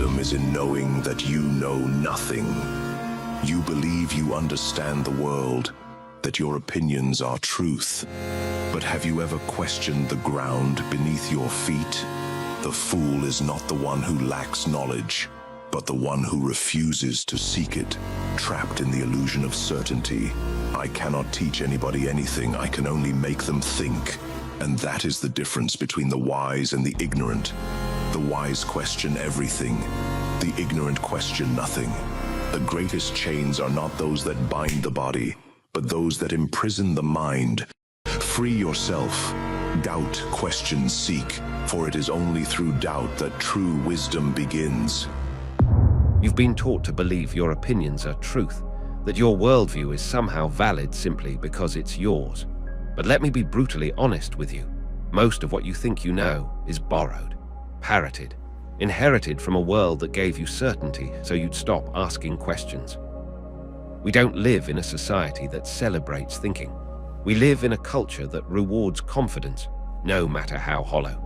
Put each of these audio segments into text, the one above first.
wisdom is in knowing that you know nothing. You believe you understand the world, that your opinions are truth. But have you ever questioned the ground beneath your feet? The fool is not the one who lacks knowledge, but the one who refuses to seek it, trapped in the illusion of certainty. I cannot teach anybody anything, I can only make them think. And that is the difference between the wise and the ignorant. The wise question everything, the ignorant question nothing. The greatest chains are not those that bind the body, but those that imprison the mind. Free yourself. Doubt, question, seek, for it is only through doubt that true wisdom begins. You've been taught to believe your opinions are truth, that your worldview is somehow valid simply because it's yours. But let me be brutally honest with you. Most of what you think you know is borrowed, parroted, inherited from a world that gave you certainty so you'd stop asking questions. We don't live in a society that celebrates thinking. We live in a culture that rewards confidence, no matter how hollow.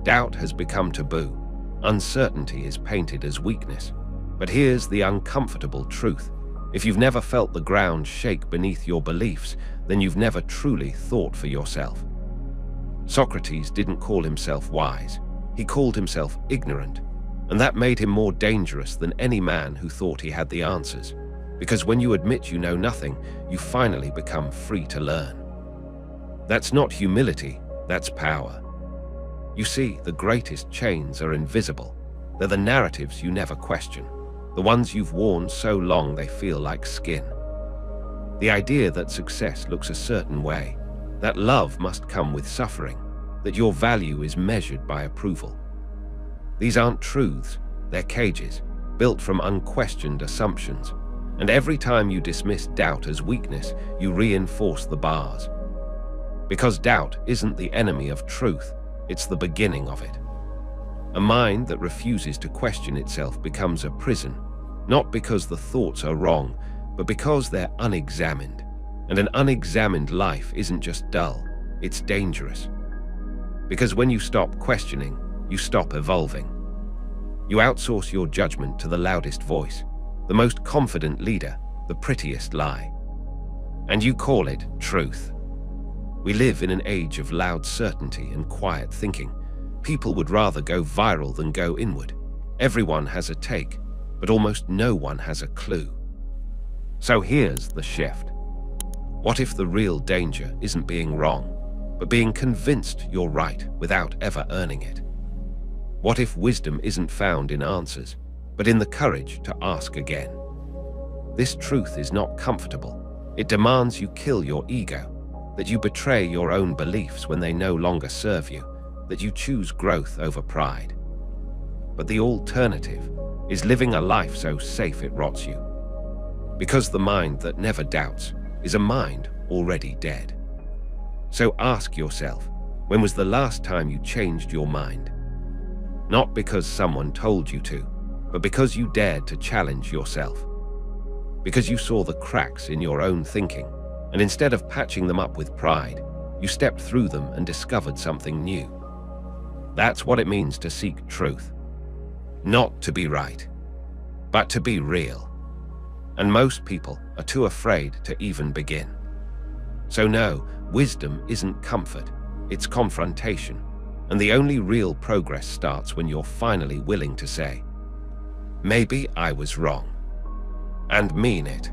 Doubt has become taboo. Uncertainty is painted as weakness. But here's the uncomfortable truth. If you've never felt the ground shake beneath your beliefs, then you've never truly thought for yourself. Socrates didn't call himself wise. He called himself ignorant, and that made him more dangerous than any man who thought he had the answers. Because when you admit you know nothing, you finally become free to learn. That's not humility, that's power. You see, the greatest chains are invisible. They're the narratives you never question, the ones you've worn so long they feel like skin. The idea that success looks a certain way, that love must come with suffering, that your value is measured by approval. These aren't truths, they're cages, built from unquestioned assumptions. And every time you dismiss doubt as weakness, you reinforce the bars. Because doubt isn't the enemy of truth, it's the beginning of it. A mind that refuses to question itself becomes a prison, not because the thoughts are wrong, but because they're unexamined. And an unexamined life isn't just dull, it's dangerous. Because when you stop questioning, you stop evolving. You outsource your judgment to the loudest voice, the most confident leader, the prettiest lie. And you call it truth. We live in an age of loud certainty and quiet thinking. People would rather go viral than go inward. Everyone has a take, but almost no one has a clue. So here's the shift. What if the real danger isn't being wrong, but being convinced you're right without ever earning it? What if wisdom isn't found in answers, but in the courage to ask again? This truth is not comfortable. It demands you kill your ego, that you betray your own beliefs when they no longer serve you, that you choose growth over pride. But the alternative is living a life so safe it rots you. Because the mind that never doubts is a mind already dead. So ask yourself, when was the last time you changed your mind? Not because someone told you to, but because you dared to challenge yourself. Because you saw the cracks in your own thinking, and instead of patching them up with pride, you stepped through them and discovered something new. That's what it means to seek truth. Not to be right, but to be real. And most people are too afraid to even begin. So no, wisdom isn't comfort, it's confrontation. And the only real progress starts when you're finally willing to say, maybe I was wrong, and mean it.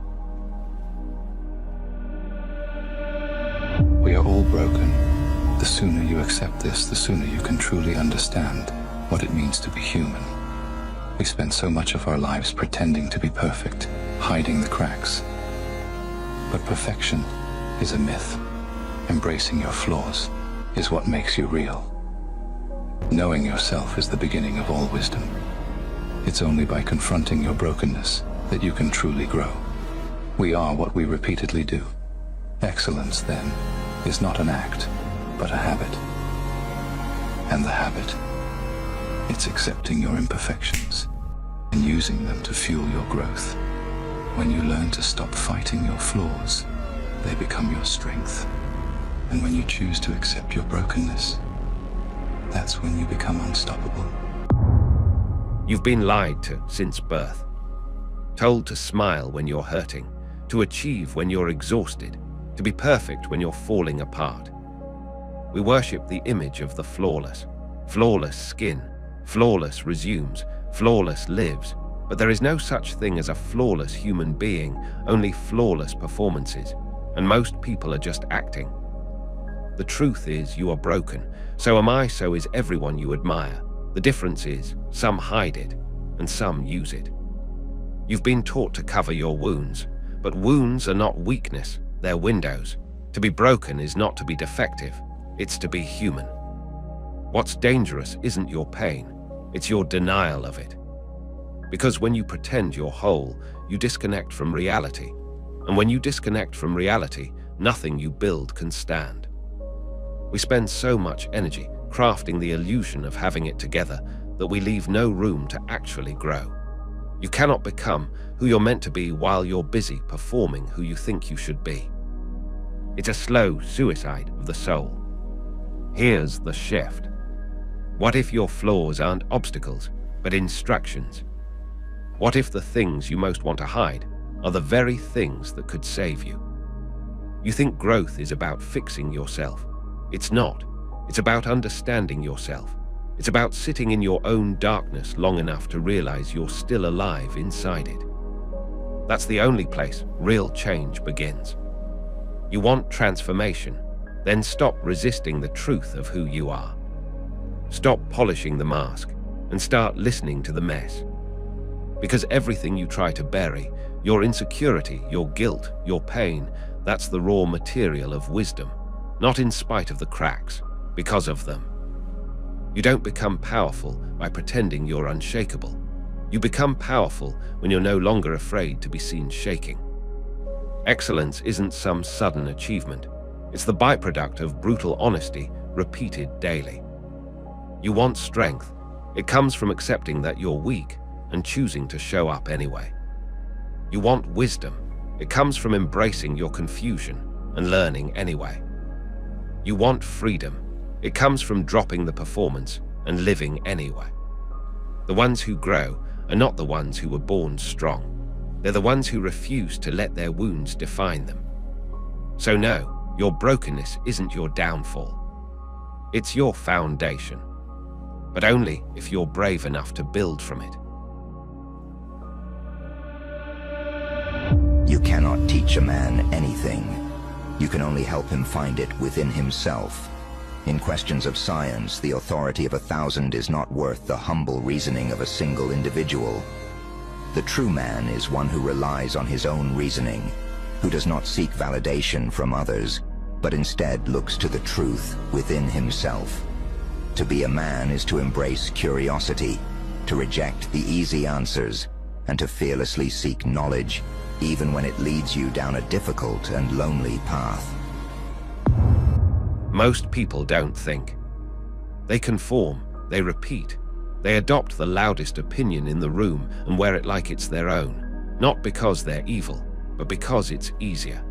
We are all broken. The sooner you accept this, the sooner you can truly understand what it means to be human. We spend so much of our lives pretending to be perfect, hiding the cracks. But perfection is a myth. Embracing your flaws is what makes you real. Knowing yourself is the beginning of all wisdom. It's only by confronting your brokenness that you can truly grow. We are what we repeatedly do. Excellence, then, is not an act, but a habit. And the habit, it's accepting your imperfections and using them to fuel your growth. When you learn to stop fighting your flaws, they become your strength. And when you choose to accept your brokenness, that's when you become unstoppable. You've been lied to since birth. Told to smile when you're hurting, to achieve when you're exhausted, to be perfect when you're falling apart. We worship the image of the flawless. Flawless skin, flawless resumes, flawless lives. But there is no such thing as a flawless human being, only flawless performances. And most people are just acting. The truth is you are broken. So am I, so is everyone you admire. The difference is some hide it and some use it. You've been taught to cover your wounds, but wounds are not weakness, they're windows. To be broken is not to be defective, it's to be human. What's dangerous isn't your pain, it's your denial of it. Because when you pretend you're whole, you disconnect from reality. And when you disconnect from reality, nothing you build can stand. We spend so much energy crafting the illusion of having it together that we leave no room to actually grow. You cannot become who you're meant to be while you're busy performing who you think you should be. It's a slow suicide of the soul. Here's the shift. What if your flaws aren't obstacles, but instructions? What if the things you most want to hide are the very things that could save you? You think growth is about fixing yourself. It's not. It's about understanding yourself. It's about sitting in your own darkness long enough to realize you're still alive inside it. That's the only place real change begins. You want transformation, then stop resisting the truth of who you are. Stop polishing the mask and start listening to the mess. Because everything you try to bury, your insecurity, your guilt, your pain, that's the raw material of wisdom, not in spite of the cracks, because of them. You don't become powerful by pretending you're unshakable. You become powerful when you're no longer afraid to be seen shaking. Excellence isn't some sudden achievement. It's the byproduct of brutal honesty repeated daily. You want strength. It comes from accepting that you're weak and choosing to show up anyway. You want wisdom. It comes from embracing your confusion and learning anyway. You want freedom. It comes from dropping the performance and living anyway. The ones who grow are not the ones who were born strong. They're the ones who refuse to let their wounds define them. So no, your brokenness isn't your downfall. It's your foundation. But only if you're brave enough to build from it. You cannot teach a man anything. You can only help him find it within himself. In questions of science, the authority of 1,000 is not worth the humble reasoning of a single individual. The true man is one who relies on his own reasoning, who does not seek validation from others, but instead looks to the truth within himself. To be a man is to embrace curiosity, to reject the easy answers, and to fearlessly seek knowledge, even when it leads you down a difficult and lonely path. Most people don't think. They conform, they repeat, they adopt the loudest opinion in the room and wear it like it's their own, not because they're evil, but because it's easier.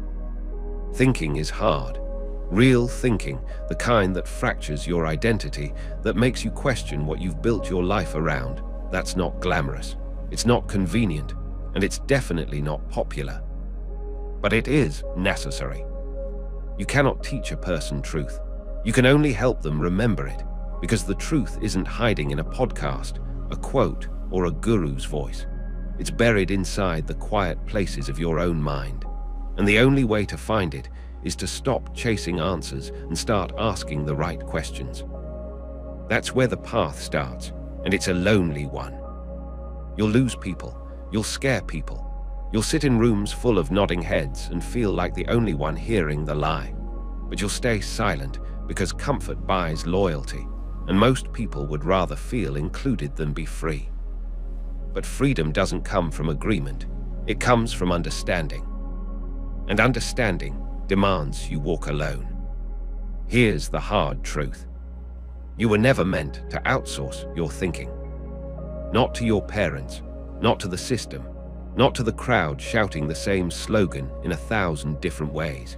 Thinking is hard. Real thinking, the kind that fractures your identity, that makes you question what you've built your life around, that's not glamorous, it's not convenient, and it's definitely not popular. But it is necessary. You cannot teach a person truth. You can only help them remember it, because the truth isn't hiding in a podcast, a quote, or a guru's voice. It's buried inside the quiet places of your own mind. And the only way to find it is to stop chasing answers and start asking the right questions. That's where the path starts, and it's a lonely one. You'll lose people, you'll scare people, you'll sit in rooms full of nodding heads and feel like the only one hearing the lie. But you'll stay silent because comfort buys loyalty, and most people would rather feel included than be free. But freedom doesn't come from agreement, it comes from understanding. And understanding demands you walk alone. Here's the hard truth. You were never meant to outsource your thinking. Not to your parents, not to the system, not to the crowd shouting the same slogan in 1,000 different ways.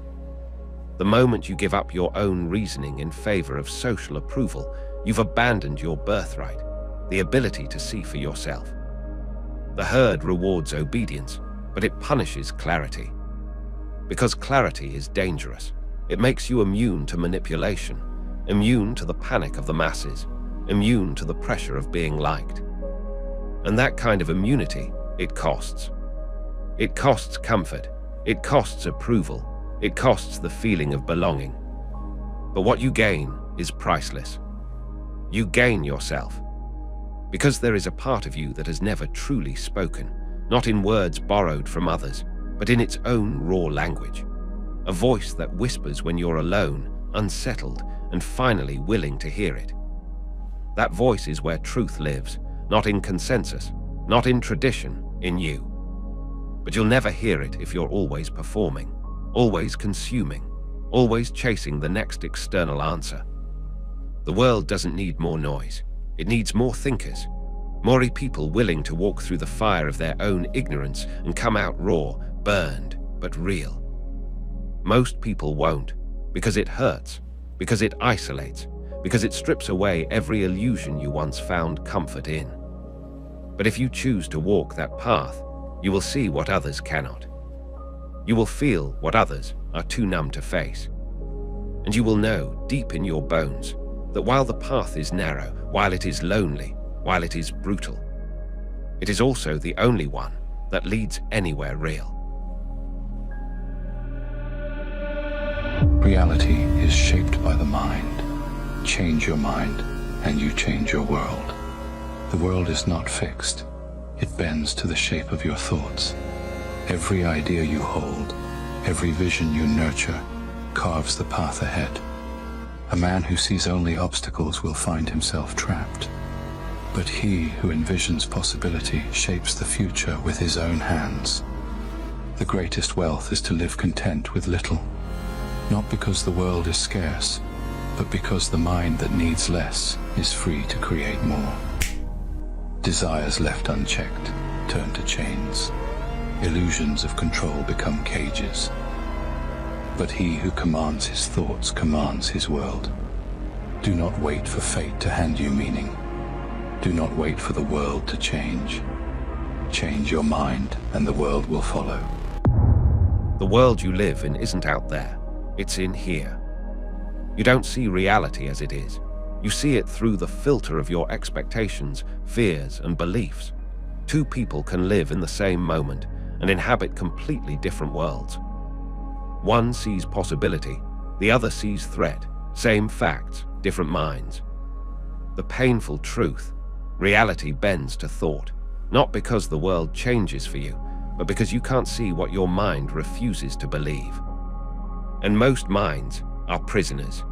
The moment you give up your own reasoning in favor of social approval, you've abandoned your birthright. the ability to see for yourself. The herd rewards obedience, but it punishes clarity. Because clarity is dangerous. It makes you immune to manipulation, immune to the panic of the masses, immune to the pressure of being liked. And that kind of immunity, it costs. It costs comfort, it costs approval, it costs the feeling of belonging. But what you gain is priceless. You gain yourself. Because there is a part of you that has never truly spoken, not in words borrowed from others, but in its own raw language. A voice that whispers when you're alone, unsettled, and finally willing to hear it. That voice is where truth lives, not in consensus, not in tradition, in you. But you'll never hear it if you're always performing, always consuming, always chasing the next external answer. The world doesn't need more noise. It needs more thinkers, more people willing to walk through the fire of their own ignorance and come out raw, burned, but real. Most people won't, because it hurts, because it isolates, because it strips away every illusion you once found comfort in. But if you choose to walk that path, you will see what others cannot. You will feel what others are too numb to face. And you will know deep in your bones that while the path is narrow, while it is lonely, while it is brutal, it is also the only one that leads anywhere real. Reality is shaped by the mind. Change your mind, and you change your world. The world is not fixed. It bends to the shape of your thoughts. Every idea you hold, every vision you nurture, carves the path ahead. A man who sees only obstacles will find himself trapped. But he who envisions possibility shapes the future with his own hands. The greatest wealth is to live content with little, not because the world is scarce, but because the mind that needs less is free to create more. Desires left unchecked turn to chains. Illusions of control become cages. But he who commands his thoughts commands his world. Do not wait for fate to hand you meaning. Do not wait for the world to change. Change your mind and the world will follow. The world you live in isn't out there, it's in here. You don't see reality as it is. You see it through the filter of your expectations, fears, and beliefs. Two people can live in the same moment and inhabit completely different worlds. One sees possibility, the other sees threat. Same facts, different minds. The painful truth, reality bends to thought, not because the world changes for you, but because you can't see what your mind refuses to believe. And most minds are prisoners.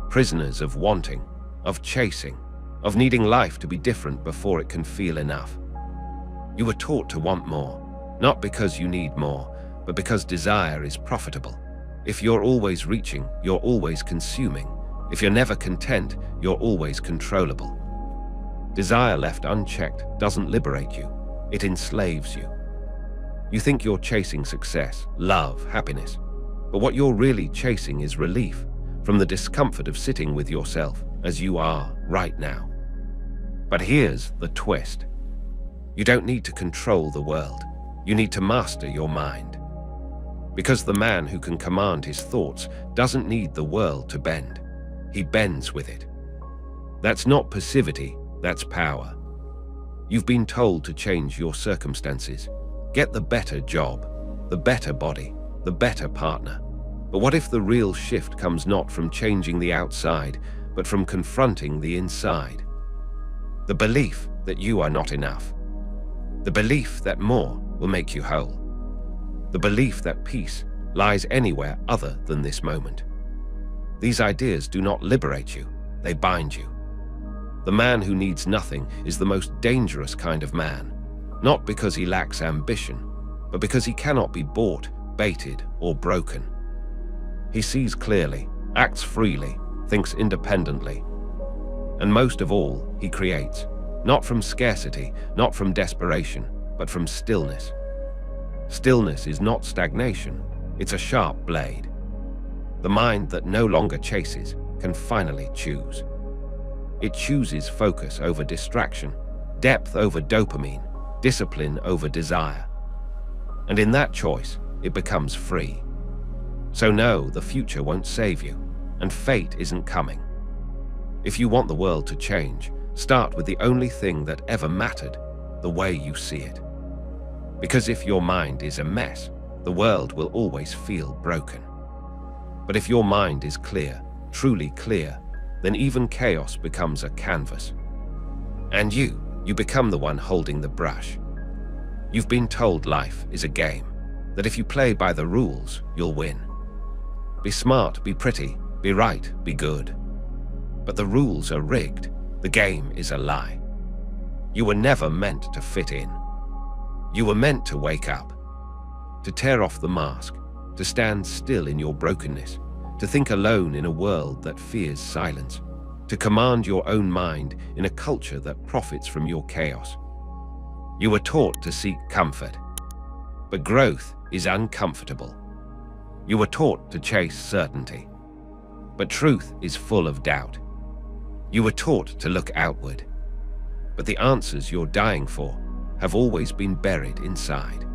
Prisoners of wanting, of chasing, of needing life to be different before it can feel enough. You were taught to want more, not because you need more, but because desire is profitable. If you're always reaching, you're always consuming. If you're never content, you're always controllable. Desire left unchecked doesn't liberate you, it enslaves you. You think you're chasing success, love, happiness, but what you're really chasing is relief from the discomfort of sitting with yourself as you are right now. But here's the twist. You don't need to control the world. You need to master your mind. Because the man who can command his thoughts doesn't need the world to bend. He bends with it. That's not passivity, that's power. You've been told to change your circumstances. Get the better job, the better body, the better partner. But what if the real shift comes not from changing the outside, but from confronting the inside? The belief that you are not enough. The belief that more will make you whole. The belief that peace lies anywhere other than this moment. These ideas do not liberate you, they bind you. The man who needs nothing is the most dangerous kind of man, not because he lacks ambition, but because he cannot be bought, baited, or broken. He sees clearly, acts freely, thinks independently. And most of all, he creates, not from scarcity, not from desperation, but from stillness. Stillness is not stagnation, it's a sharp blade. The mind that no longer chases can finally choose. It chooses focus over distraction, depth over dopamine, discipline over desire. And in that choice, it becomes free. So no, the future won't save you, and fate isn't coming. If you want the world to change, start with the only thing that ever mattered, the way you see it. Because if your mind is a mess, the world will always feel broken. But if your mind is clear, truly clear, then even chaos becomes a canvas. And you become the one holding the brush. You've been told life is a game, that if you play by the rules, you'll win. Be smart, be pretty, be right, be good. But the rules are rigged, the game is a lie. You were never meant to fit in. You were meant to wake up, to tear off the mask, to stand still in your brokenness, to think alone in a world that fears silence, to command your own mind in a culture that profits from your chaos. You were taught to seek comfort, but growth is uncomfortable. You were taught to chase certainty, but truth is full of doubt. You were taught to look outward, but the answers you're dying for have always been buried inside.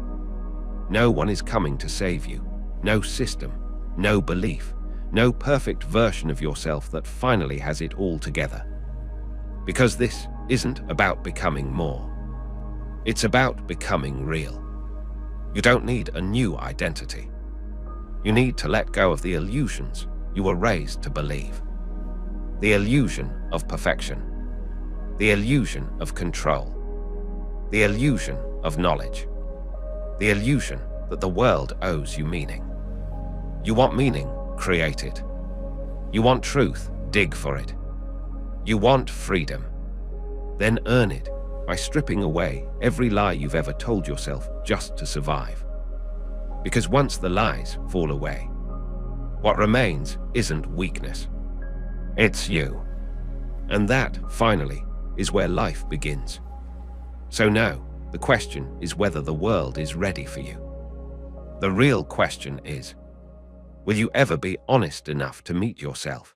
No one is coming to save you, no system, no belief, no perfect version of yourself that finally has it all together. Because this isn't about becoming more. It's about becoming real. You don't need a new identity. You need to let go of the illusions you were raised to believe. The illusion of perfection. The illusion of control. The illusion of knowledge. The illusion that the world owes you meaning. You want meaning? Create it. You want truth? Dig for it. You want freedom? Then earn it by stripping away every lie you've ever told yourself just to survive. Because once the lies fall away, what remains isn't weakness. It's you. And that, finally, is where life begins. So now, the question is whether the world is ready for you. The real question is, will you ever be honest enough to meet yourself?